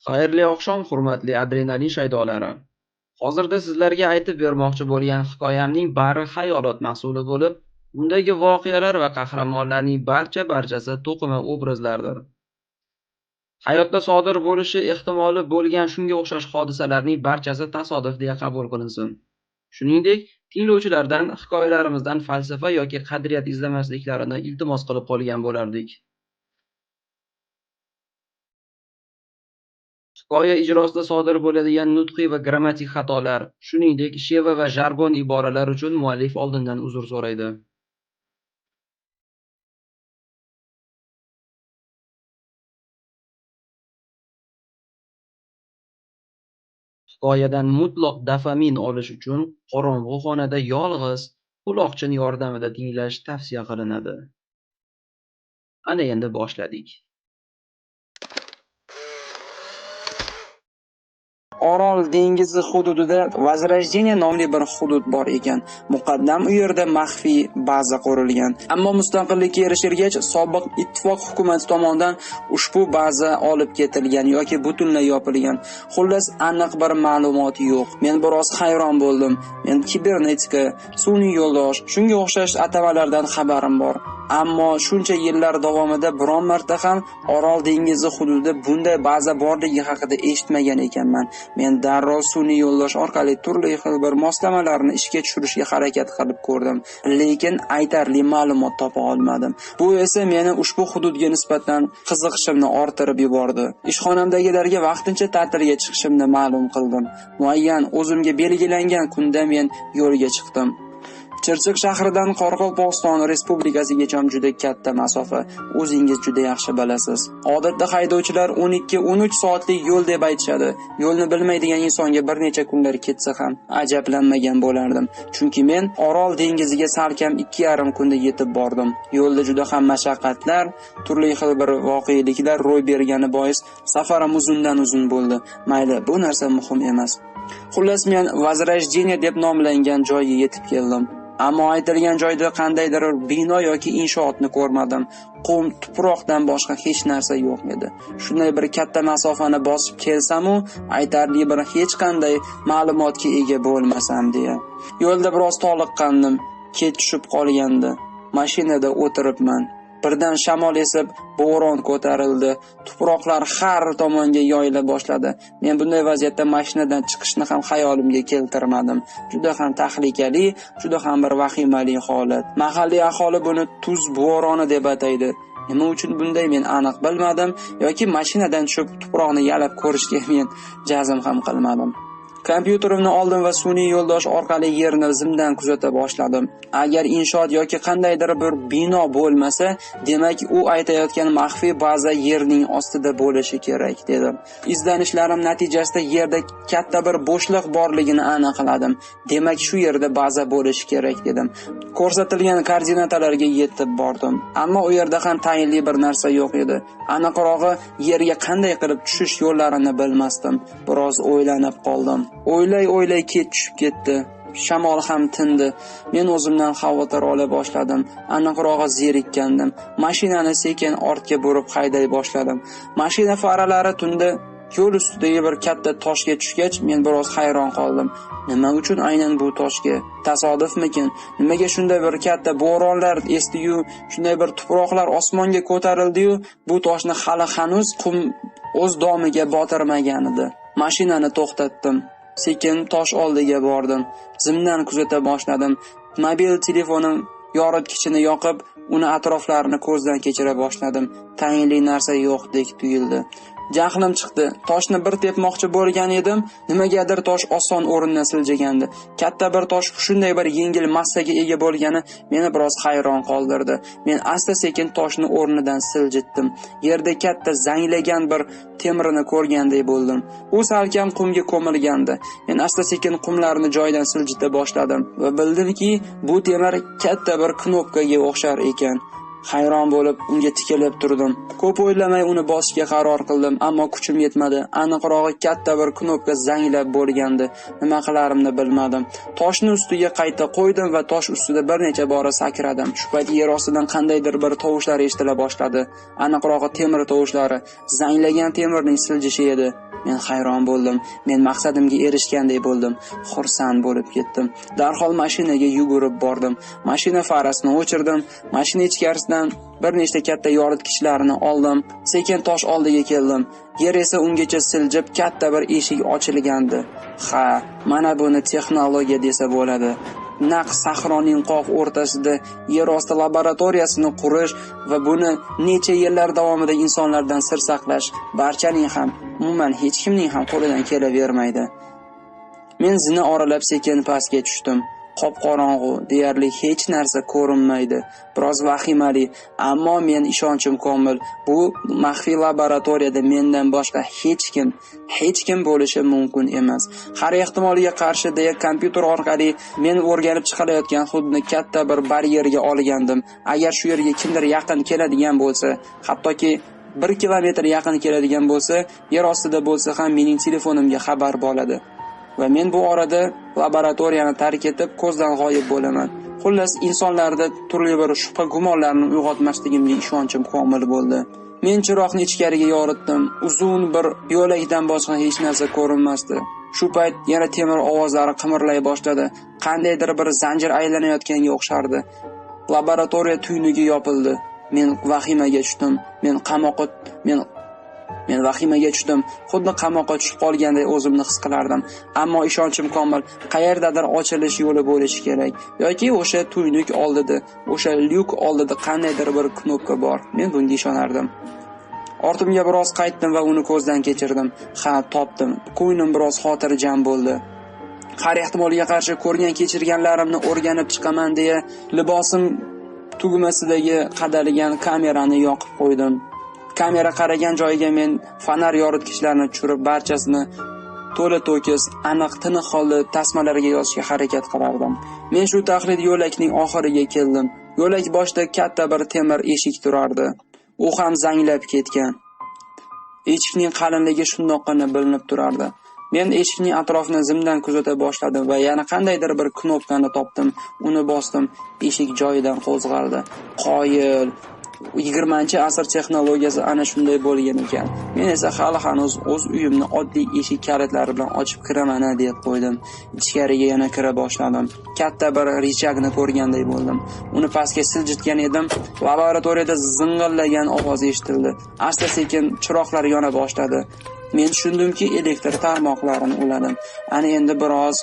Xayrli oqshom, hurmatli adrenalin shaydolari. Hozirda sizlarga aytib bermoqchi bo'lgan hikoyamning bari xayolot mahsuli bo'lib, undagi voqealar va qahramonlarning barchasi to'qima obrazlardir. Hayotda sodir bo'lishi ehtimoli bo'lgan shunga o'xshash hodisalarning barchasi tasodif deya qabul qilinsin. Shuningdek, tinglovchilardan hikoyalarimizdan falsafa yoki qadriyat izlamasliklarini iltimos qilib qolgan bo'lardik. Hikoya ijrosida sodir bo'ladigan nutqiy va grammatik xatolar, shuningdek, sheva va jargon iboralar uchun muallif oldindan uzr so'raydi. Hikoyadan mutlaq dopamin olish uchun qorong'u xonada yolg'iz quloqchin yordamida tinglash tavsiya qilinadi. Ana endi boshladik. Orol dengizi hududida Vozrождение nomli bir hudud bor ekan. Muqaddam u yerda maxfiy baza qurilgan. Ammo mustaqillikka erishilgach, sobiq ittifoq hukumati tomonidan ushbu baza olib ketilgan yoki butunlay yopilgan. Xullas, aniq bir ma'lumot yo'q. Men biroz hayron bo'ldim. Men kibernetika, sun'iy yo'ldosh, shunga o'xshash atamalardan xabarim bor. Ammo shuncha yillar davomida biron marta ham Orol dengizi hududida bunday baza borligi haqida eshitmagan ekanman. Men darrov sun'iy yo'ldosh orqali turli xil bir moslamalarni ishga tushirishga harakat qilib ko'rdim, lekin aytarli ma'lumot topa olmadim. Bu esa meni ushbu hududga nisbatan qiziqishimni orttirib yubordi. Ishxonamdagilarga vaqtincha ta'tilga chiqishimni ma'lum qildim. Muayyan o'zimga belgilangan kunda men yo'lga chiqdim. Chirchiq shahridan Qoraqalpog'iston Respublikasigacha juda katta masofa. O'zingiz juda yaxshi bilasiz. Odatda haydovchilar 12-13 soatlik yo'l deb aytishadi. Yo'lni bilmaydigan insonga bir necha kunlar ketsa ham ajablanmagan bo'lardim. Chunki men Orol dengiziga salkam 2,5 kunda yetib bordim. Yo'lda juda ham mashaqqatlar, turli xil bir voqeliklar ro'y bergani bois safarim uzundan-uzun bo'ldi. Mayli, bu narsa muhim emas. Xullas, men Vozrождение deb nomlangan joyga yetib keldim. Ammo aytilgan joyda qandaydir bino yoki inshootni ko'rmadim. Qum, tuproqdan boshqa hech narsa yo'q edi. Shunday bir katta masofani bosib kelsam-u, aytarli bir hech qanday ma'lumotga ega bo'lmasam deya. Yo'lda biroz toliqqandim, kech tushib qolgandi. Mashinada o'tiribman. Birdan shamol esib, bo'ron ko'tarildi. Tuproqlar har tomonga yoyila boshladi. Men bunday vaziyatda mashinadan chiqishni ham xayolimga keltirmadim. Juda ham tahlikali, juda ham bir vahimali holat. Mahalliy aholi buni tuz bo'roni deb ataydi. Nima uchun bunday men aniq bilmadim yoki mashinadan tushib tuproqni yalab ko'rishga men jazm ham qilmadim. Kompyuterimni oldim va sun'iy yo'ldosh orqali yerni zimdan kuzata boshladim. Agar inshoot yoki qandaydir bir bino bo'lmasa, demak u aytayotgan maxfiy baza yerning ostida bo'lishi kerak dedim. Izlanishlarim natijasida yerda katta bir bo'shliq borligini aniqladim. Demak shu yerda baza bo'lishi kerak dedim. Ko'rsatilgan koordinatalarga yetib bordim. Ammo u yerda ham tayinli bir narsa yo'q edi. Aniqrog'i, yerga qanday qilib tushish yo'llarini bilmasdim. Biroz o'ylanib qoldim. O'ylay kech tushib ketdi. Shamol ham tindi. Men o'zimdan xavotir ola boshladim. Aniqrog'i zerikkandim. Mashinani sekin ortga burib hayday boshladim. Mashina faralari tunda yo'l ustidagi bir katta toshga tushgach, men biroz hayron qoldim. Nima uchun aynan bu toshga? Tasodifmikin? Nimaga shunday bir katta bo'ronlar esdi-yu, shunday bir tuproqlar osmonga ko'tarildi-yu, bu toshni hali hanuz qum o'z domiga botirmagan edi. Mashinani to'xtatdim. Sekin tosh oldiga bordim. Zimdan kuzata boshladim. Mobil telefonim yoritgichini yoqib, uni atroflarini ko'zdan kechira boshladim. Tayinli narsa yo'qdek tuyuldi. Jahlim chiqdi. Toshni bir tepmoqchi bo'lgan edim, nimagadir tosh oson o'rindan siljigandi. Katta bir tosh shunday bir yengil massaga ega bo'lgani meni biroz hayron qoldirdi. Men asta-sekin toshni o'rnidan siljitdim. Yerda katta zanglagan bir temirni ko'rgandek bo'ldim. U salkam qumga ko'milgandi. Men asta-sekin qumlarni joyidan siljita boshladim va bildimki, bu temir katta bir knopkaga o'xshar ekan. Hayron bo'lib unga tikilib turdim. Ko'p o'ylamay uni bosishga qaror qildim, ammo kuchim yetmadi. Aniqrog'i katta bir knopka zanglab bo'lgandi. Nima qilarimni bilmadim. Toshni ustiga qayta qo'ydim va tosh ustida bir necha bora sakradim. Shu payt yer ostidan qandaydir bir tovushlar eshitila boshladi. Aniqrog'i temir tovushlari, zanglagan temirning siljishi edi. Men hayron bo'ldim. Men maqsadimga erishganday bo'ldim. Xursand bo'lib ketdim. Darhol mashinaga yugurib bordim. Mashina farasini o'chirdim. Mashina ichkarisidan bir nechta katta yoritgichlarni oldim. Sekin tosh oldiga keldim. Yer esa ungacha siljib, katta bir eshik ochilgandi. Ha, mana buni texnologiya desa bo'ladi. Naq sahroning qoq o'rtasida yer osti laboratoriyasini qurish va buni necha yillar davomida insonlardan sir saqlash barchaning ham, umuman hech kimning ham qo'lidan kelavermaydi. Men zina oralab sekin pastga tushdim. Qop-qorong'u, deyarli hech narsa ko'rinmaydi. Biroz vahimali, ammo men ishonchim komil. Bu maxfiy laboratoriyada mendan boshqa hech kim bo'lishi mumkin emas. Har ehtimolga qarshi deya kompyuter orqali men o'rganib chiqalayotgan hududni katta bir baryerga olgandim. Agar shu yerga kimdir yaqin keladigan bo'lsa, hattoki 1 kilometr yaqin keladigan bo'lsa, yer ostida bo'lsa ham mening telefonimga xabar bo'ladi. Va men bu orada laboratoriyani tark etib ko'zdan g'oyib bo'laman. Xullas, insonlarda turli bir shubha gumonlarni uyg'otmasligimga ishonchim komil bo'ldi. Men chiroqni ichkariga yoritdim. Uzun bir yo'lakdan boshqa hech narsa ko'rinmasdi. Shu payt yana temir ovozlari qimirlay boshladi. Qandaydir bir zanjir aylanayotganga o'xshardi. Laboratoriya tuynigi yopildi. Men vahimaga tushdim. Men vahimaga tushdim. Xuddi qamoqqa tushib qolganday o'zimni his qilardim. Ammo ishonchim komil. Qayerdadir ochilish yo'li bo'lishi kerak. Yoki o'sha tuynik oldida, o'sha lyuk oldida qandaydir bir knopka bor. Men bunga ishonardim. Ortimga biroz qaytdim va uni ko'zdan kechirdim. Ha, topdim. Ko'nglim biroz xotirjam bo'ldi. Har ehtimolga qarshi ko'rgan kechirganlarimni o'rganib chiqaman deya libosim tugmasidagi qadalgan kamerani yoqib qo'ydim. Kamera qaragan joyiga men fonar yoritgichlarini tushirib, barchasini to'la to'kis, aniq, tiniq holda tasmalarga yozishga harakat qilardim. Men shu tahlil yo'lakning oxiriga keldim. Yo'lak boshida katta bir temir eshik turardi. U ham zanglab ketgan. Eshikning qalinligi shundoqqina bilinib turardi. Men eshikning atrofini zimdan kuzata boshladim va yana qandaydir bir knopkani topdim. Uni bosdim. Eshik joyidan qo'zg'aldi. Qoyil. 20-asr texnologiyasi ana shunday bo'lgan ekan. Men esa hali hanuz o'z uyimni oddiy eshik kalitlari bilan ochib kiraman deb qo'ydim. Ichkariga yana kira boshladim. Katta bir richagni ko'rganday bo'ldim. Uni pastga siljitgan edim. Laboratoriyada zing'illagan ovoz eshitildi. Asta-sekin chiroqlar yona boshladi. Men tushundimki, elektr tarmoqlarini uladim. Ana endi biroz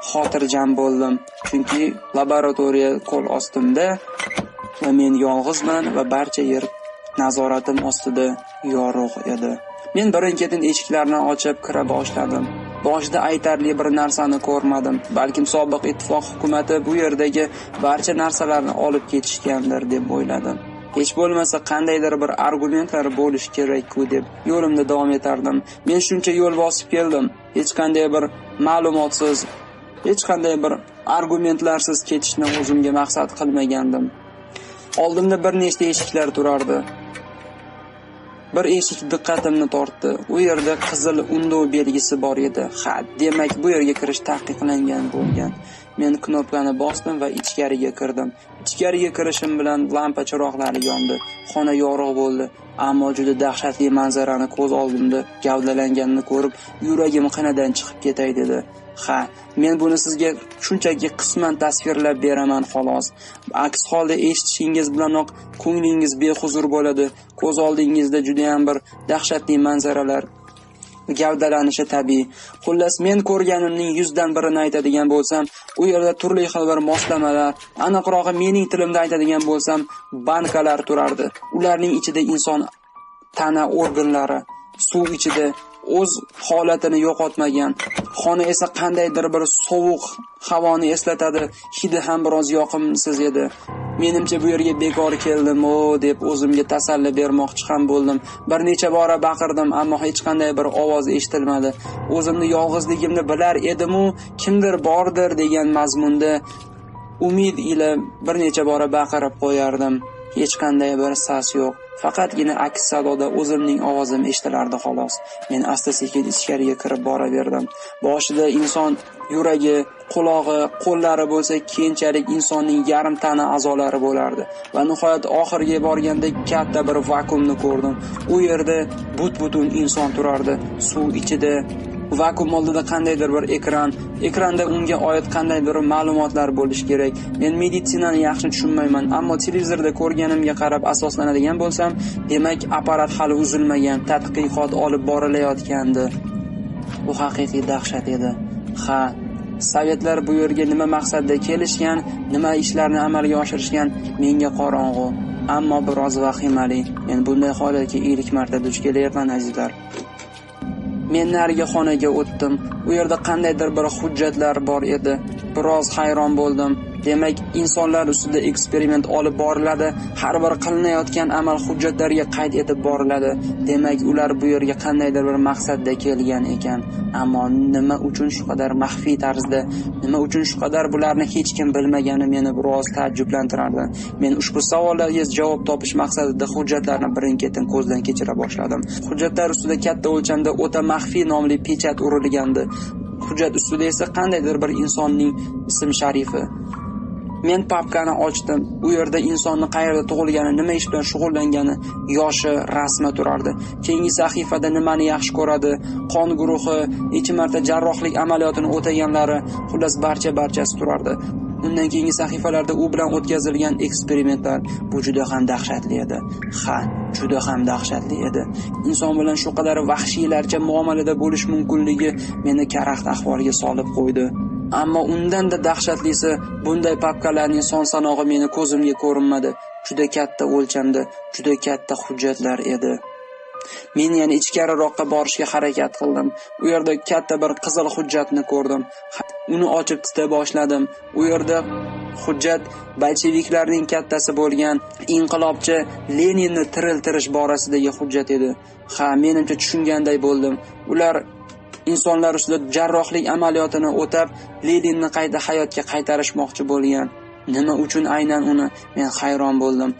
xotirjam bo'ldim. Chunki laboratoriya qo'l ostimda va men yolg'izman va barcha yer nazoratim ostida yorug' edi. Men birin-ketin eshiklarni ochib kira boshladim. Boshida aytarli bir narsani ko'rmadim. Balkim sobiq ittifoq hukumatı bu yerdagi barcha narsalarni olib ketishgandir deb o'yladim. Hech bo'lmasa qandaydir bir argumentlar bo'lish kerak-ku deb yo'limda davom etardim. Men shuncha yo'l bosib keldim. Hech qanday bir ma'lumotsiz, hech qanday bir argumentlarsiz ketishni o'zimga maqsad qilmagandim. Oldimda bir nechta eshiklar turardi. Bir eshik diqqatimni tortdi. U yerda qizil unduv belgisi bor edi. Ha, demak bu yerga kirish taqiqlangan bo'lgan. Men knopkani bosdim va ichkariga kirdim. Ichkariga kirishim bilan lampa chiroqlari yondi. Xona yorug' bo'ldi. Ammo juda dahshatli manzarani ko'z oldimda gavdalanganini ko'rib, yuragim qinidan chiqib ketay dedi. Ha, men buni sizga shunchaki qisman tasvirlab beraman xolos. Aks holda eshitishingiz bilanoq ko'nglingiz behuzur bo'ladi. Ko'z oldingizda juda ham bir dahshatli manzaralar gavdalanishi tabiiy. Xullas, men ko'rganimning 100 dan birini aytadigan bo'lsam, u yerda turli xil bir moslamalar, aniqrog'i mening tilimda aytadigan bo'lsam, bankalar turardi. Ularning ichida inson tana organlari suv ichida o'z holatini yo'qotmagan. Xona esa qandaydir bir sovuq havoni eslatadi. Hidi ham biroz yoqimsiz edi. Menimcha bu yerga bekor keldim deb o'zimga tasalli bermoqchi ham bo'ldim. Bir necha bora baqirdim, ammo hech qanday bir ovoz eshitilmadi. O'zimni yolg'izligimni bilar edim-u, kimdir bordir degan mazmunda umid ila bir necha bora baqirib qo'yardim. Hech qanday bir sas yo'q. Faqatgina aks sadoda o'zimning ovozim eshitilardi xolos. Men asta-sekin ichkariga kirib boraverdim. Boshida inson yuragi qulog'i, qo'llari bo'lsa keyinchalik insonning yarim tana a'zolari bo'lardi. Va nihoyat oxirga borganda katta bir vakuumni ko'rdim. U yerda but-butun inson turardi, suv ichida. Vakuum oldida qandaydir bir ekranda unga oid qandaydir ma'lumotlar bo'lishi kerak. Men meditsinani yaxshi tushunmayman, ammo televizorda ko'rganimga qarab asoslanadigan bo'lsam, demak apparat hali uzilmagan, tadqiqot olib borilayotgandi. Bu haqiqiy dahshat edi. Ha, Sovetlar bu yerga nima maqsadda kelishgan, nima ishlarni amalga oshirishgan menga qorong'u, ammo biroz vahimali. Men bunday holatga ilk marta duch kelyapman azizlar. Men narigi xonaga o'tdim. U yerda qandaydir bir hujjatlar bor edi. Biroz hayron bo'ldim. Demak, insonlar ustida eksperiment olib boriladi. Har bir qilinayotgan amal hujjatlarga qayd etib boriladi. Demak, ular bu yerga qandaydir bir maqsadda kelgan ekan. Ammo nima uchun shu qadar maxfiy tarzda, nima uchun shu qadar bularni hech kim bilmagani meni biroz taajjublantirardi. Men ushbu savollarga javob topish maqsadida hujjatlarni birin-ketin ko'zdan kechira boshladim. Hujjatlar ustida katta o'lchamda o'ta maxfiy nomli pechat urilgandi. Hujjat ustida esa qandaydir bir insonning ism-sharifi. Men papkani ochdim. U yerda insonning qayerda tug'ilgani, nima ish bilan shug'ullangani, yoshi, rasmi turardi. Keyingi sahifada nimani yaxshi ko'radi, qon guruhi, necha marta jarrohlik amaliyotini o'taganlari, xullas barchasi turardi. Undan keyingi sahifalarda u bilan o'tkazilgan eksperimentlar bu juda ham dahshatli edi. Ha, juda ham dahshatli edi. Inson bilan shu qadar vahshiylarcha muomalada bo'lish mumkinligi meni karaxt ahvolga solib qo'ydi. Ammo undan-da dahshatlisi, bunday papkalarning son sanog'i meni ko'zimga ko'rinmadi. Juda katta o'lchamda, juda katta hujjatlar edi. Men yana ichkariroqqa borishga harakat qildim. U yerda katta bir qizil hujjatni ko'rdim. Uni ochib tita boshladim. U yerda hujjat bolsheviklarning kattasi bo'lgan inqilobchi Leninni tiriltirish borasidagi hujjat edi. Ha, menimcha tushunganday bo'ldim. Ular insonlar ustida jarrohlik amaliyotini o'tab, Leninni qayta hayotga qaytarishmoqchi bo'lgan. Nima uchun aynan uni? Men hayron bo'ldim.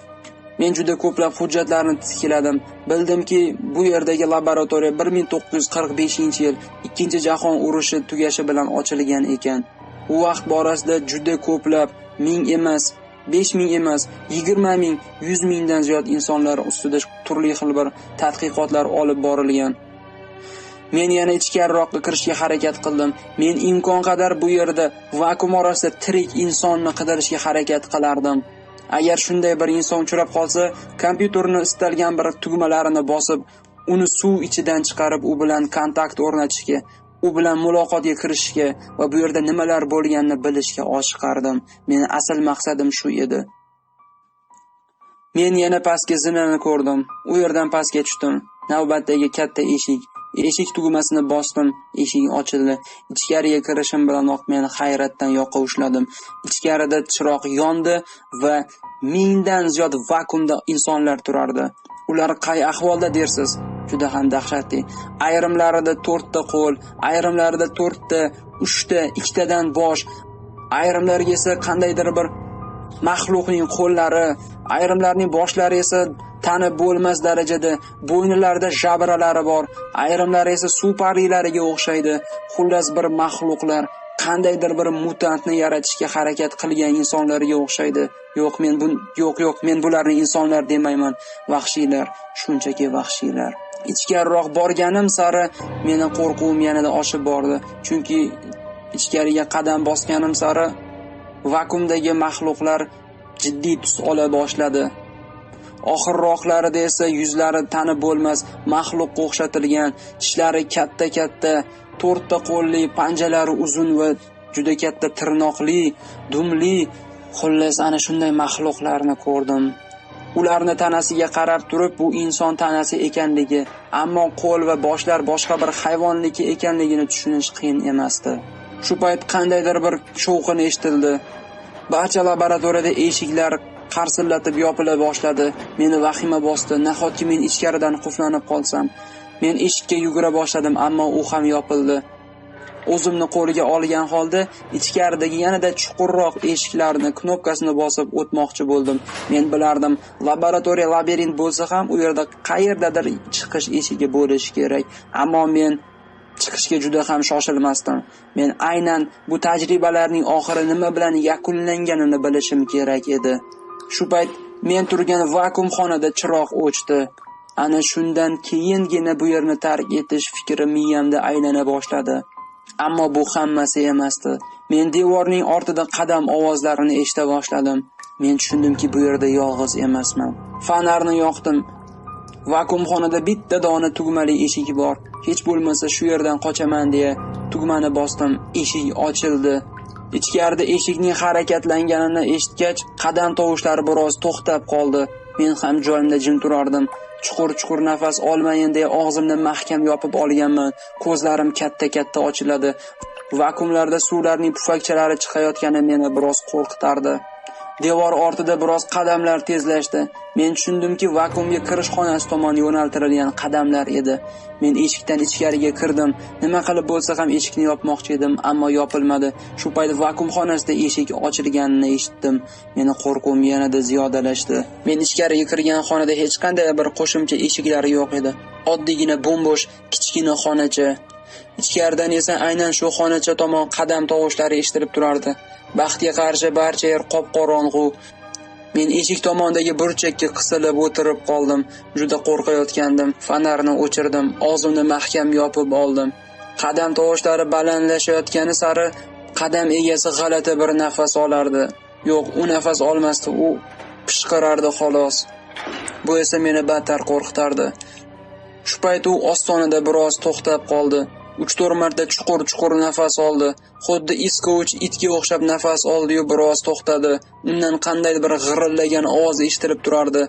Men juda ko'plab hujjatlarni tikladim. Bildimki, bu yerdagi laboratoriya 1945-yil Ikkinchi jahon urushi tugashi bilan ochilgan ekan. U vaqt borasida juda ko'plab, 1000 emas, 5000 emas, 20000, 100 dan ziyod insonlar ustida turli xil bir tadqiqotlar olib borilgan. Men yana ichkariroqqa kirishga harakat qildim. Men imkon qadar bu yerda vakuum orasida tirik insonni qidirishga harakat qilardim. Agar shunday bir inson uchrab qolsa, kompyuterni istalgan bir tugmalarini bosib, uni suv ichidan chiqarib, u bilan kontakt o'rnatishga, u bilan muloqotga kirishga va bu yerda nimalar bo'lganini bilishga oshiqardim. Meni asl maqsadim shu edi. Men yana pastga zinani ko'rdim. U yerdan pastga tushdim. Navbatdagi katta eshik tugmasini bosdim, eshik ochildi. Ichkariga kirishim bilanoq men hayratdan yoqa ushladim. Ichkarida chiroq yondi va 1000 dan ziyod vakuumda insonlar turardi. Ular qay ahvolda dersiz? Juda ham dahshatli. Ayrimlarida 4 ta qo'l, ayrimlarida 4 ta, 3 ta, 2 tadan bosh, ayrimlarga esa qandaydir bir maxluqning qo'llari, ayrimlarning boshlari esa tanib bo'lmas darajada, bo'yinlarida jabralari bor, ayrimlari esa suv parilariga o'xshaydi. Xullas bir maxluqlar, qandaydir bir mutantni yaratishga harakat qilgan insonlarga o'xshaydi. Yo'q, men bularni insonlar demayman. Vahshiylar, shunchaki vahshiylar. Ichkariroq borganim sari meni qo'rquvim yanada oshib bordi. Chunki ichkariga qadam bosganim sari vakuumdagi maxluqlar jiddiy tus ola boshladi. Oxirroqlarida esa yuzlari tanib bo'lmas maxluqqa o'xshatilgan, tishlari katta-katta, 4 ta qo'lli, panjalari uzun va juda katta tirnoqli, dumli, xullas ana shunday maxluqlarni ko'rdim. Ularni tanasiga qarab turib, bu inson tanasi ekanligi, ammo qo'l va boshlar boshqa bir hayvonniki ekanligini tushunish qiyin emasdi. Shu payt qandaydir bir shovqin eshitildi. Barcha laboratoriyada eshiklar qarsillatib yopila boshladi. Meni vahima bosdi. Nahotki men ichkaridan qulflanib qolsam. Men eshikka yugura boshladim, ammo u ham yopildi. O'zimni qo'liga olgan holda ichkaridagi yanada chuqurroq eshiklarni knopkasini bosib o'tmoqchi bo'ldim. Men bilardim, laboratoriya labirint bo'lsa ham u yerda qayerdadir chiqish eshigi bo'lishi kerak. Ammo men chiqishga juda ham shoshilmasdim. Men aynan bu tajribalarning oxiri nima bilan yakunlanganini bilishim kerak edi. Shu payt men turgan vakuumxonada chiroq o'chdi. Ana shundan keyingina bu yerni tark etish fikri miyamda aylana boshladi. Ammo bu hammasi emasdi. Men devorning ortida qadam ovozlarini eshita boshladim. Men tushundimki, bu yerda yolg'iz emasman. Fonarni yoqdim. Vakuumxonada bitta dona tugmali eshik bor. Hech bo'lmasa shu yerdan qochaman deya tugmani bosdim. Eshik ochildi. Ichkarida eshikning harakatlanganini eshitgach, qadam tovushlari biroz to'xtab qoldi. Men ham joyimda jim turardim. Chuqur nafas olmayin deya og'zimni mahkam yopib olganman. Ko'zlarim katta-katta ochiladi. Vakuumlarda suvlarning pufakchalari chiqayotgani meni biroz qo'rqitardi. Devor ortida biroz qadamlar tezlashdi. Men tushundimki, vakuumga kirish xonasi tomon yo'naltirilgan qadamlar edi. Men eshikdan ichkariga kirdim. Nima qilib bo'lsa ham eshikni yopmoqchi edim, ammo yopilmadi. Shu payt vakuum xonasida eshik ochilganini eshitdim. Meni qo'rquvim yanada ziyodalashdi. Men ichkariga kirgan xonada hech qanday bir qo'shimcha eshiklari yo'q edi. Oddiygina bo'm-bo'sh kichkina xonacha. Ichkaridan esa aynan shu xonacha tomon qadam tovushlari eshitilib turardi. Baxtga qarshi barcha yer qop-qorong'u. Men eshik tomondagi burchakka qisilib o'tirib qoldim. Juda qo'rqayotgandim. Fonarni o'chirdim. Og'zimni mahkam yopib oldim. Qadam tovushlari balandlashayotgani sari qadam egasi g'alati bir nafas olardi. Yo'q, u nafas olmasdi, u pishqirardi xolos. Bu esa meni battar qo'rqitardi. Shu payt u ostonada biroz to'xtab qoldi. 3-4 marta chuqur nafas oldi. Xuddi iskovich itga o'xshab nafas oldi-yu biroz to'xtadi. Undan qandaydir bir g'irillagan ovoz eshitilib turardi.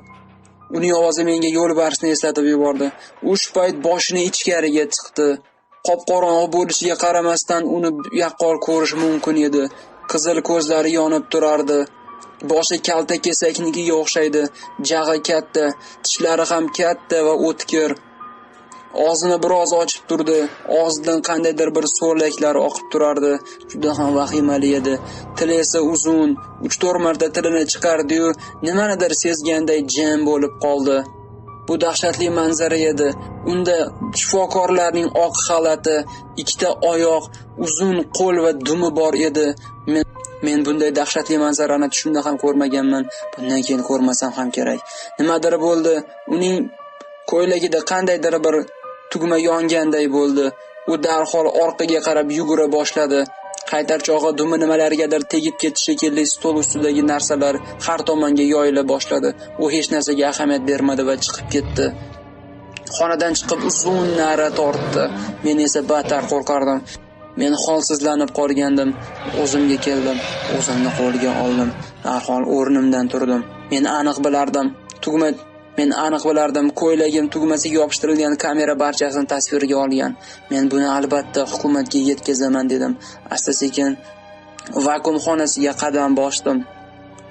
Uning ovozi menga yo'lbarsni eslatib yubordi. U shu payt boshini ichkariga tiqdi. Qop-qorong'u bo'lishiga qaramasdan uni yaqqol ko'rish mumkin edi. Qizil ko'zlari yonib turardi. Boshi kalta kesaknikiga o'xshaydi. Jag'i katta, tishlari ham katta va o'tkir. Og'zini biroz ochib turdi. Og'zidan qandaydir bir so'laklar oqib turardi. Juda ham vahimali edi. Tili esa uzun. 3-4 marta tilini chiqardi-yu, nimanidir sezganday jim bo'lib qoldi. Bu dahshatli manzara edi. Unda shifokorlarning oq xalati, 2ta oyoq, uzun qo'l va dumi bor edi. Men bunday dahshatli manzarani tushimda ham ko'rmaganman. Bundan keyin ko'rmasam ham kerak. Nimadir bo'ldi. Uning ko'ylagida qandaydir bir tugma yonganday bo'ldi. U darhol orqaga qarab yugura boshladi. Qaytar chog'i dumi nimalargadir tegib ketishi shekilli stol ustidagi narsalar har tomonga yoyila boshladi. U hech narsaga ahamiyat bermadi va chiqib ketdi. Xonadan chiqib uzun nara tortdi. Men esa battar qo'rqardim. Men holsizlanib qolgandim. O'zimga keldim. O'zimni qo'lga oldim. Darhol o'rnimdan turdim. Men aniq bilardim, ko'ylagim tugmasiga yopishtirilgan kamera barchasini tasvirga olgan. Men buni albatta hukumatga yetkazaman dedim. Asta-sekin vakuum xonasiga qadam bosdim.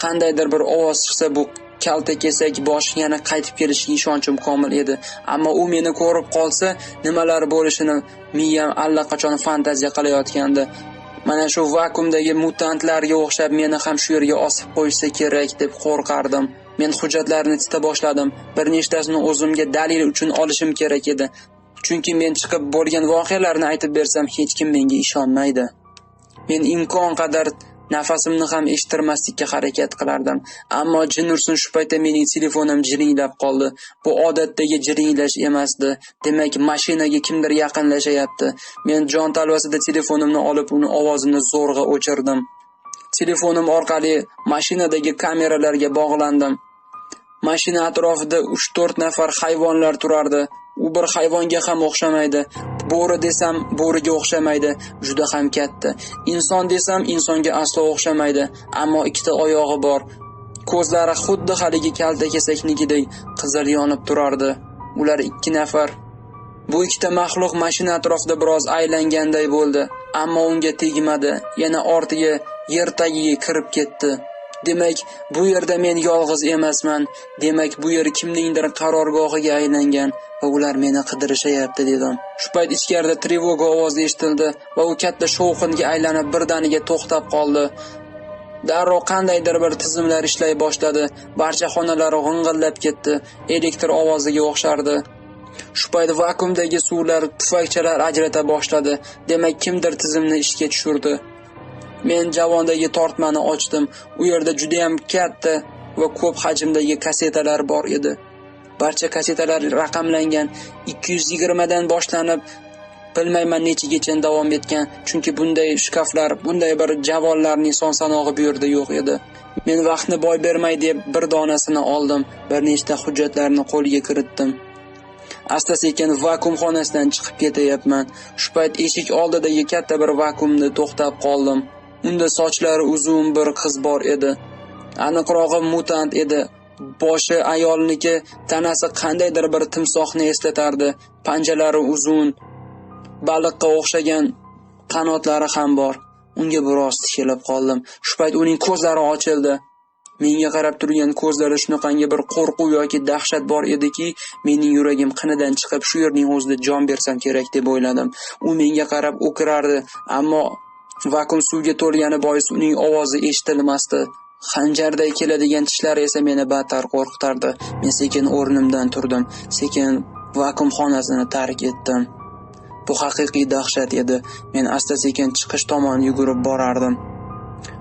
Qandaydir bir ovoz chiqsa, bu kalta kesak bosh yana qaytib kelishiga ishonchim komil edi. Ammo u meni ko'rib qolsa, nimalar bo'lishini miyam allaqachon fantaziya qilayotgandi. Mana shu vakuumdagi mutantlarga o'xshab meni ham shu yerga osib qo'ysa kerak deb qo'rqardim. Men hujjatlarni tita boshladim. Bir nechtasini o'zimga dalil uchun olishim kerak edi. Chunki men chiqib bo'lgan voqealarni aytib bersam, hech kim menga ishonmaydi. Men imkon qadar nafasimni ham eshittirmaslikka harakat qilardim. Ammo jin ursin shu paytda mening telefonim jiringlab qoldi. Bu odatdagi jiringlash emasdi. Demak, mashinaga kimdir yaqinlashayapti. Men jon talvasida telefonimni olib, uni ovozini zo'rg'a o'chirdim. Telefonim orqali mashinadagi kameralarga bog'landim. Mashina atrofida 3-4 nafar hayvonlar turardi. U bir hayvonga ham o'xshamaydi. Bo'ri desam, bo'riga o'xshamaydi, juda ham katta. Inson desam, insonga aslo o'xshamaydi, ammo 2ta oyog'i bor. Ko'zlari xuddi haligi kalta kesaknikidek qizil yonib turardi. Ular 2 nafar. Bu 2ta maxluq mashina atrofida biroz aylanganday bo'ldi, ammo unga tegmadi. Yana ortiga yer tagiga kirib ketdi. Demak, bu yerda men yolg'iz emasman. Demak, bu yer kimningdir qarorgohiga aylangan va ular meni qidirishayapti dedim. Shu payt ichkarida trevoga ovozi eshitildi va u katta shovqinga aylanib birdaniga to'xtab qoldi. Darrov qandaydir bir tizimlar ishlay boshladi. Barcha xonalar g'ing'illab ketdi. Elektr ovoziga o'xshardi. Shu payt vakuumdagi suvlar pufakchalar ajrata boshladi. Demak, kimdir tizimni ishga tushirdi. Men javondagi tortmani ochdim. U yerda juda ham katta va ko'p hajmdagi kasetalar bor edi. Barcha kasetalar raqamlangan, 220 dan boshlanib, bilmayman nechigacha davom etgan, chunki bunday shkaflar, bunday bir javonlarning son sanog'i bu yerda yo'q edi. Men vaqtni boy bermay deb bir donasini oldim, bir nechta hujjatlarni qo'lga kiritdim. Asta-sekin vakuum xonasidan chiqib ketayapman. Shu payt eshik oldidagi katta bir vakuumda to'xtab qoldim. Unda sochlari uzun bir qiz bor edi. Aniqrog'i mutant edi. Boshi ayolniki, tanasi qandaydir bir timsohni eslatardi. Panjalari uzun, baliqqa o'xshagan qanotlari ham bor. Unga biroz tikilib qoldim. Shu payt uning ko'zlari ochildi. Menga qarab turgan ko'zlari shunaqangi bir qo'rquv yoki dahshat bor ediki, mening yuragim qinidan chiqib, shu yerning o'zida jon bersam kerak deb o'yladim. U menga qarab o'kirardi, ammo vakuum suvga to'lgani bois uning ovozi eshitilmasdi. Xanjarday keladigan tishlari esa meni battar qo'rqitardi. Men sekin o'rnimdan turdim, sekin vakuum xonasini tark etdim. Bu haqiqiy dahshat edi. Men asta-sekin chiqish tomon yugurib borardim.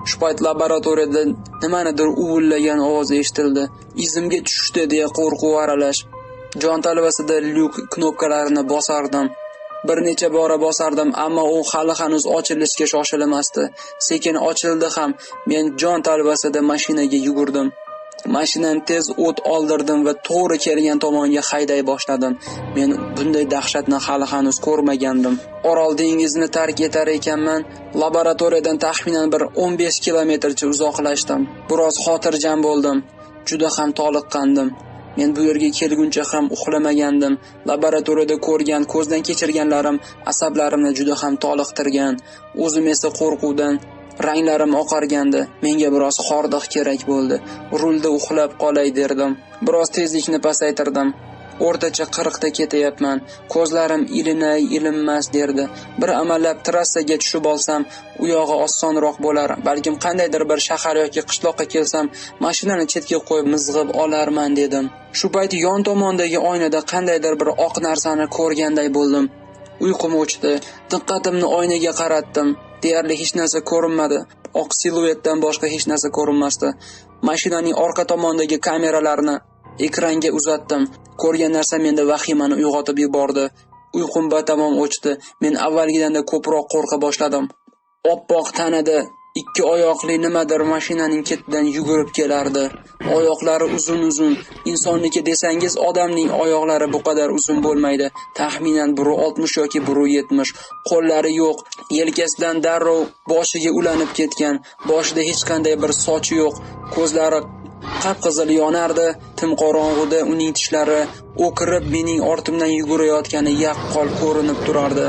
Shu payt laboratoriyada nimanidir uvillagan ovoz eshitildi. Izimga tushdi deya qo'rquv aralash. Jon talvasida lyuk knopkalarini bosardim. Bir necha bora bosardim, ammo u hali hanuz ochilishga shoshilmasdi. Sekin ochildi ham. Men jon talvasida mashinaga yugurdim. Mashinani tez o't oldirdim va to'g'ri kelgan tomonga hayday boshladim. Men bunday dahshatni hali hanuz ko'rmagandim. Orol dengizini tark etar ekanman. Laboratoriyadan taxminan bir 15 kilometrcha uzoqlashdim. Biroz xotirjam bo'ldim. Juda ham toliqqandim. Men bu yerga kelguncha ham uxlamagandim. Laboratoriyada ko'rgan, ko'zdan kechirganlarim asablarimni juda ham toliqtirgan. O'zim esa qo'rquvdan ranglarim oqargandi. Menga biroz hordiq kerak bo'ldi. Rulda uxlab qolay derdim. Biroz tezlikni pasaytirdim. O'rtacha 40 ta ketayapman. Ko'zlarim ilinay, ilinmas derdi. Bir amallab trassaga tushib olsam, u yog'i osonroq bo'lar. Balkim qandaydir bir shahar yoki qishloqqa kelsam, mashinani chetga qo'yib mizg'ib olarman dedim. Shu payt yon tomondagi oynada qandaydir bir oq narsani ko'rganday bo'ldim. Uyqum o'chdi. Diqqatimni oynaga qaratdim. Deyarli hech narsa ko'rinmadi. Oq siluetdan boshqa hech narsa ko'rinmasdi. Mashinaning orqa tomonidagi kameralarni ekranga uzatdim. Ko'rgan narsa menda vahimani uyg'otib yubordi. Uyqum batamom o'chdi. Men avvalgidanda ko'proq qo'rqa boshladim. Oppoq tanada ikki oyoqli nimadir mashinaning ketidan yugurib kelardi. Oyoqlari uzun-uzun. Insonniki desangiz, odamning oyoqlari bu qadar uzun bo'lmaydi. Taxminan 1.60 yoki 1.70. Qo'llari yo'q. Yelkasidan darrov boshiga ulanib ketgan. Boshida hech qanday bir sochi yo'q. Ko'zlari qip-qizil yonardi. Timqorong'uda uning tishlari o'kirib mening ortimdan yugurayotgani yaqqol ko'rinib turardi.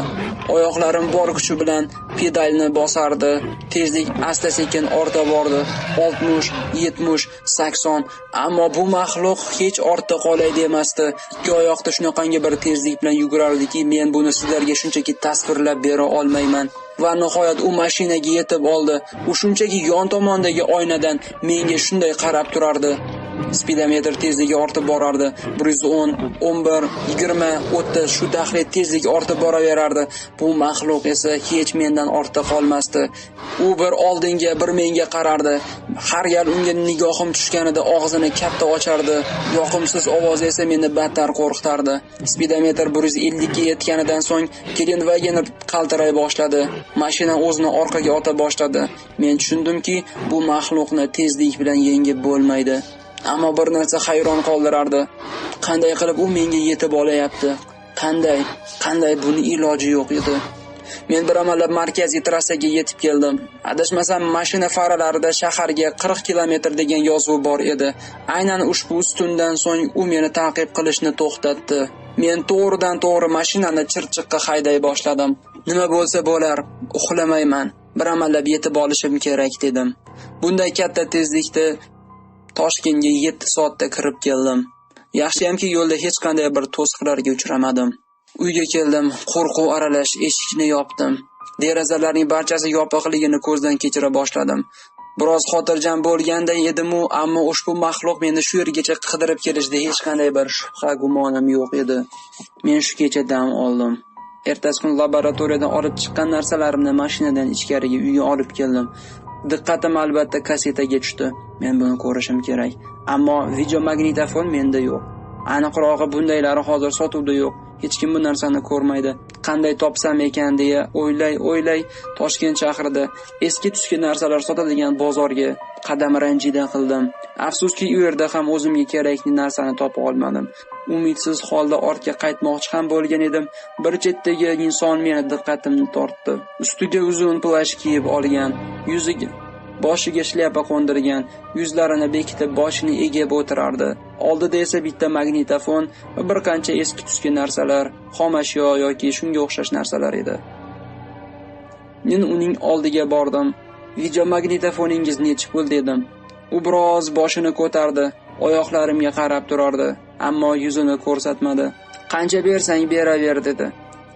Oyoqlarim bor kuchi bilan pedalni bosardi. Tezlik asta-sekin orta bordi. 60, 70, 80. Ammo bu maxluq hech ortda qolay demasdi. Ikki oyoqda shunaqangi bir tezlik bilan yugurardiki, men buni sizlarga shunchaki tasvirlab bera olmayman. Va nihoyat u mashinaga yetib oldi. U shunchaki yon tomondagi oynadan menga shunday qarab turardi. Speedometr tezligi ortib borardi. 110, 11, 20, 30 shu taxlit tezlik ortib boraverardi. Bu maxluq esa hech mendan ortda qolmasdi. U bir oldinga, bir menga qarardi. Har gal unga nigohim tushganida og'zini katta ochardi. Yoqimsiz ovozi esa meni battar qo'rqitardi. Speedometr 150 ga yetganidan so'ng Gelenwagen qaltiray boshladi. Mashina o'zini orqaga ota boshladi. Men tushundimki, bu maxluqni tezlik bilan yengib bo'lmaydi. Ammo bir narsa hayron qoldirardi. Qanday qilib u menga yetib olayapti? Qanday buni iloji yo'q edi. Men bir amallab markaziy trassaga yetib keldim. Adashmasam mashina faralarida shaharga 40 kilometr degan yozuv bor edi. Aynan ushbu ustundan so'ng u meni ta'qib qilishni to'xtatdi. Men to'g'ridan-to'g'ri mashinani chirchiqqa hayday boshladim. Nima bo'lsa bo'lar, uxlamayman. Bir amallab yetib olishim kerak dedim. Bunday katta tezlikda Toshkentga 7 soatda kirib keldim. Yaxshiyamki yo'lda hech qanday bir to'siqlarga uchramadim. Uyga keldim, qo'rquv aralash eshikni yopdim. Derazalarning barchasi yopiqligini ko'zdan kechira boshladim. Biroz xotirjam bo'lganday edim-u, ammo ushbu maxluq meni shu yergacha qidirib kelishida hech qanday bir shubha gumonim yo'q edi. Men shu kecha dam oldim. Ertasi kun laboratoriyadan olib chiqqan narsalarimni mashinadan ichkariga uyga olib keldim. Diqqatim albatta kasetaga tushdi. Men buni ko'rishim kerak. Ammo videomagnitofon menda yo'q. Aniqrog'i bundaylari hozir sotuvda yo'q. Hech kim bu narsani ko'rmaydi. Qanday topsam ekan deya o'ylay Toshkent shahrida eski tuski narsalar sotadigan bozorga qadam ranjida qildim. Afsuski, u yerda ham o'zimga kerakli narsani topa olmadim. Umidsiz holda ortga qaytmoqchi ham bo'lgan edim. Bir chetdagi inson meni diqqatimni tortdi. Ustiga uzun plash kiyib olgan, boshiga shlyapa qo'ndirgan, yuzlarini bekitib boshini egib o'tirardi. Oldida esa bitta magnitofon va bir qancha eski tuski narsalar, xomashyo yoki shunga o'xshash narsalar edi. Men uning oldiga bordim. "Videomagnitofoningiz nechi pul?" dedim. U biroz boshini ko'tardi, oyoqlarimga qarab turardi, ammo yuzini ko'rsatmadi. "Qancha bersang beraver" dedi.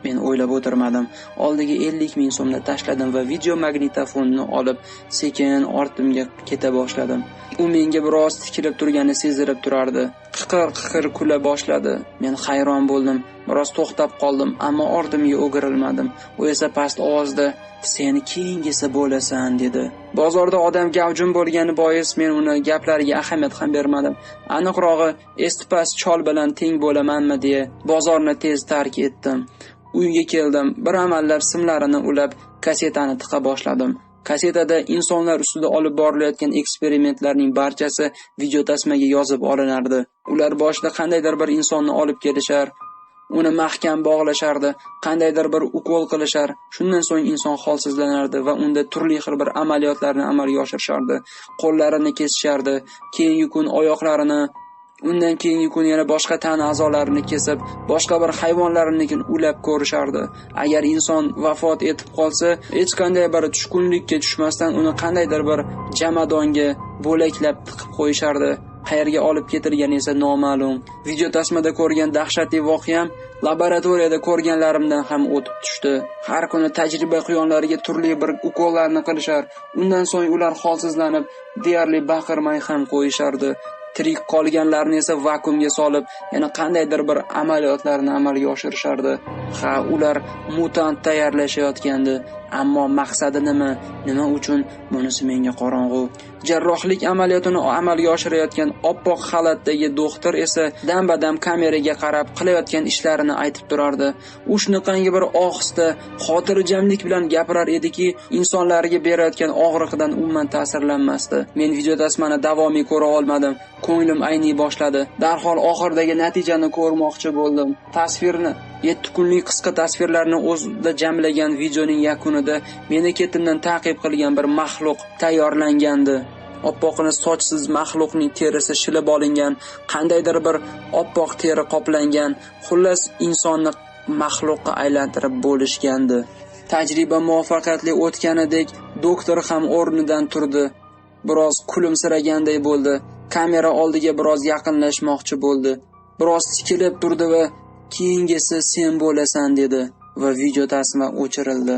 Men o'ylab o'tirmadim. Oldiga 50 ming so'mni tashladim va videomagnitofonni olib sekin ortimga keta boshladim. U menga biroz tikilib turgani sezilib turardi. Qiqir kula boshladi. Men hayron bo'ldim. Biroz to'xtab qoldim, ammo ortimga o'girilmadim. U esa past ovozda "Sen keyingisi bo'lasan" dedi. Bozorda odam gavjum bo'lgani bois men uni gaplariga ahamiyat ham bermadim. Aniqrog'i, esti-past chol bilan teng bo'lamanmi deya bozorni tez tark etdim. Uyga keldim. Bir amallab simlarini ulab, kasetani tiqa boshladim. Kasetada insonlar ustida olib borilayotgan eksperimentlarning barchasi videotasmaga yozib olinardi. Ular boshida qandaydir bir insonni olib kelishar, uni mahkam bog'lashardi, qandaydir bir ukol qilishar. Shundan so'ng inson holsizlanardi va unda turli xil bir amaliyotlarni amalga oshirishardi. Qo'llarini kesishardi, keyingi kun oyoqlarini, undan keyingi kun yana boshqa tana a'zolarini kesib, boshqa bir hayvonlarnikini ulab ko'rishardi. Agar inson vafot etib qolsa, hech qanday bir tushkunlikka tushmasdan uni qandaydir bir jamadonga bo'laklab tiqib qo'yishardi. Qayerga olib ketilgani esa noma'lum. Video tasmada ko'rgan dahshatli voqeam laboratoriyada ko'rganlarimdan ham o'tib tushdi. Har kuni tajriba quyonlariga turli bir ukollarni qilishar, undan so'ng ular holsizlanib, deyarli baqirmay ham qo'yishardi. Tirik qolganlarni esa vakuumga solib, yana qandaydir bir amaliyotlarni amalga oshirishardi. Ha, ular mutant tayyorlashayotgandi, ammo maqsadi nima? Nima uchun? Bunisi menga qorong'u. Jarrohlik amaliyotini amalga oshirayotgan oppoq xalatdagi doktor esa dam-badam kameraga qarab qilayotgan ishlarini aytib turardi. U shunaqangi bir ohista, xotirjamlik bilan gapirar ediki, insonlarga berayotgan og'riqdan umuman ta'sirlanmasdi. Men videotasmani davomiy ko'ra olmadim. Ko'nglim ayniy boshladi. Darhol oxirdagi natijani ko'rmoqchi bo'ldim. Tasvirni 7 kunlik qisqa tasvirlarni o'zida jamlagan videoning yakunida meni ketimdan ta'qib qilgan bir maxluq tayyorlangandi. Oppoqni sochsiz maxluqning terisi shilib olingan, qandaydir bir oppoq teri qoplangan, xullas insonni maxluqqa aylantirib bo'lishgandi. Tajriba muvaffaqiyatli o'tganidek doktor ham o'rnidan turdi. Biroz kulimsiraganday bo'ldi. Kamera oldiga biroz yaqinlashmoqchi bo'ldi. Biroz tikilib turdi va "Keyingisi sen bo'lasan" dedi va video tasma o'chirildi.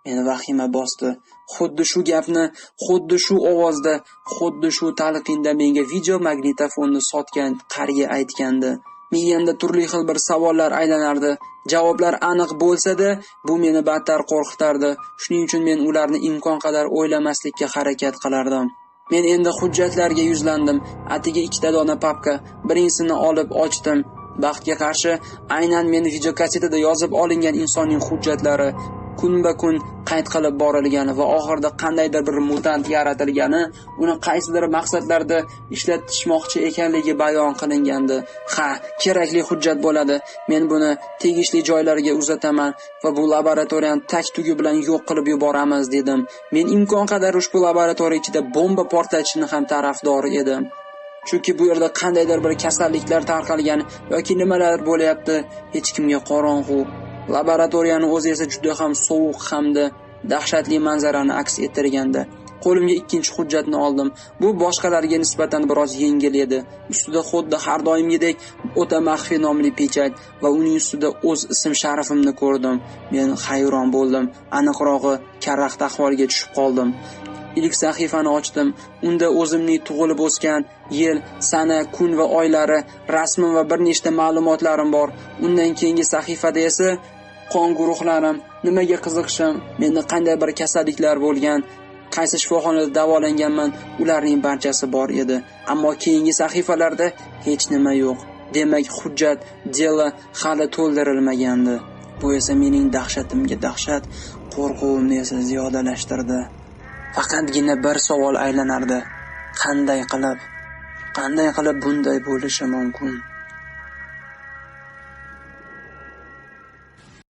Meni vahima bosdi. Xuddi shu gapni, xuddi shu ovozda, xuddi shu talqinda menga video magnitofonni sotgan qariya aytgandi. Miyamda turli xil bir savollar aylanardi. Javoblar aniq bo'lsa-da, bu meni battar qo'rqitardi. Shuning uchun men ularni imkon qadar o'ylamaslikka harakat qilardim. Men endi hujjatlarga yuzlandim. Atiga 2 dona papka. Birinchisini olib ochdim. Baxtga qarshi, aynan men videokasetada yozib olingan insonning hujjatlari kunba-kun qayd qilib borilgani va oxirida qandaydir bir mutant yaratilgani, uni qaysidir maqsadlarda ishlatishmoqchi ekanligi bayon qilingandi. Ha, kerakli hujjat bo'ladi. Men buni tegishli joylarga uzataman va bu laboratoriyani tak-tugi bilan yo'q qilib yuboramiz dedim. Men imkon qadar ushbu laboratoriya ichida bomba portlatishini ham tarafdor edim. Chunki bu yerda qandaydir bir kasalliklar tarqalgan yoki nimalar bo'layapti, hech kimga qorong'u. Laboratoriyani o'zi esa juda ham sovuq hamda dahshatli manzarani aks ettirgandi. Qo'limga ikkinchi hujjatni oldim. Bu boshqalarga nisbatan biroz yengil edi. Ustida xuddi har doimgidek o'ta maxfiy nomli pechat va uning ustida o'z ism-sharifimni ko'rdim. Men hayron bo'ldim. Aniqrog'i, karaxt ahvolga tushib qoldim. ilk sahifani ochdim. Unda o'zimning tug'ilib o'sgan yil, sana, kun va oylari, rasmim va bir nechta ma'lumotlarim bor. Undan keyingi sahifada esa qon guruhlarim, nimaga qiziqishim, menda qanday bir kasalliklar bo'lgan, qaysi shifoxonada davolanganman, ularning barchasi bor edi. Ammo keyingi sahifalarda hech nima yo'q. Demak, hujjat, delo hali to'ldirilmagandi. Bu esa mening dahshatimga dahshat, qo'rquvimni esa ziyodalashtirdi. Faqatgina bir savol aylanardi. Qanday qilib bunday bo'lishi mumkin?